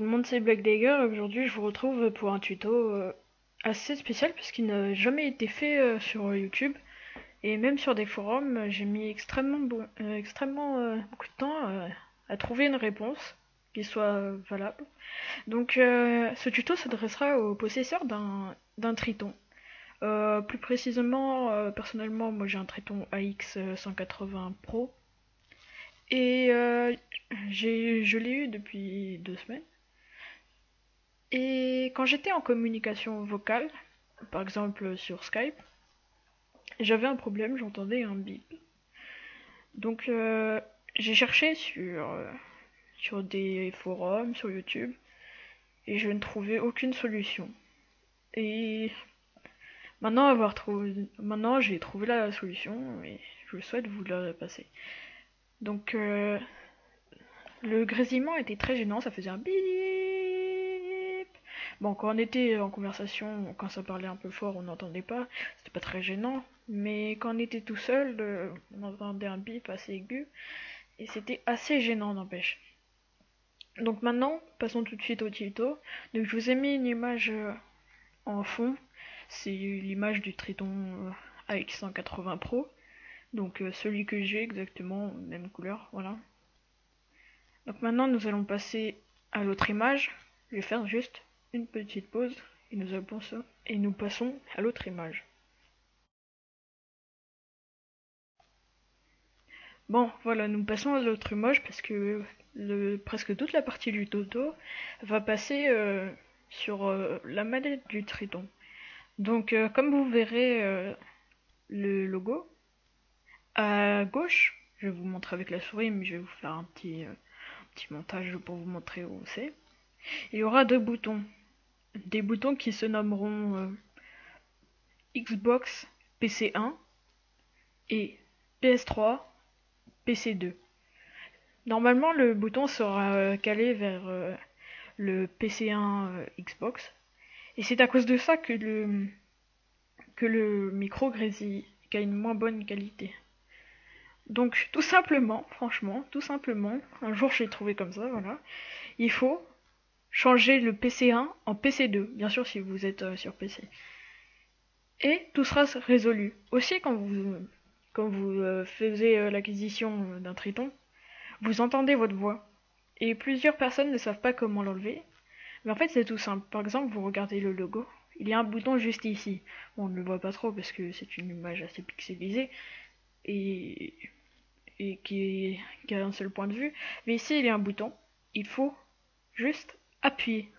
tout le monde, c'est Black Dagger et aujourd'hui je vous retrouve pour un tuto assez spécial parce qu'il n'a jamais été fait sur YouTube et même sur des forums. J'ai mis extrêmement beaucoup de temps à trouver une réponse qui soit valable. Donc ce tuto s'adressera aux possesseurs d'un Triton. Plus précisément, personnellement, moi j'ai un Triton AX 180 Pro et je l'ai eu depuis 2 semaines. Et quand j'étais en communication vocale, par exemple sur Skype, j'avais un problème, j'entendais un bip. Donc j'ai cherché sur des forums, sur YouTube, et je ne trouvais aucune solution. Et maintenant j'ai trouvé la solution et je souhaite vous la passer. Donc le grésillement était très gênant, ça faisait un bip. Bon, quand on était en conversation, quand ça parlait un peu fort, on n'entendait pas, c'était pas très gênant. Mais quand on était tout seul, on entendait un bip assez aigu, et c'était assez gênant, n'empêche. Donc maintenant, passons tout de suite au tuto. Donc je vous ai mis une image en fond, c'est l'image du Triton AX180 Pro. Donc celui que j'ai exactement, même couleur, voilà. Donc maintenant nous allons passer à l'autre image. Je vais faire juste une petite pause et nous passons à l'autre image. Bon, voilà, nous passons à l'autre image parce que presque toute la partie du tuto va passer sur la manette du Triton. Donc, comme vous verrez le logo, à gauche, je vais vous montrer avec la souris, mais je vais vous faire un petit montage pour vous montrer où c'est. Il y aura deux boutons. Des boutons qui se nommeront Xbox PC1 et PS3 PC2. Normalement, le bouton sera calé vers le PC1 Xbox. Et c'est à cause de ça que le micro grésille, qui a une moins bonne qualité. Donc, tout simplement, franchement, tout simplement, un jour j'ai trouvé comme ça, voilà. Il faut changer le PC1 en PC2, bien sûr si vous êtes sur PC. Et tout sera résolu. Aussi, quand vous faisiez l'acquisition d'un Triton, vous entendez votre voix. Et plusieurs personnes ne savent pas comment l'enlever. Mais en fait, c'est tout simple. Par exemple, vous regardez le logo. Il y a un bouton juste ici. Bon, on ne le voit pas trop parce que c'est une image assez pixelisée et qui a un seul point de vue. Mais ici, il y a un bouton. Il faut juste appuyer.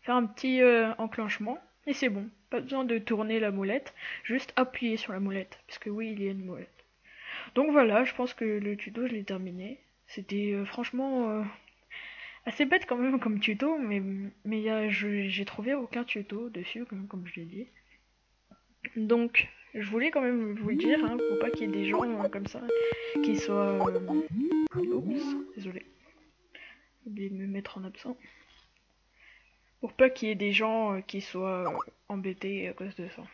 Faire un petit enclenchement et c'est bon. Pas besoin de tourner la molette. Juste appuyer sur la molette. Parce que oui, il y a une molette. Donc voilà, je pense que le tuto, je l'ai terminé. C'était franchement assez bête quand même comme tuto, mais j'ai trouvé aucun tuto dessus, comme je l'ai dit. Donc, je voulais quand même vous le dire, hein, pour pas qu'il y ait des gens comme ça qui soient... Oups, désolé. J'ai oublié de me mettre en absent. Pour pas qu'il y ait des gens qui soient embêtés à cause de ça.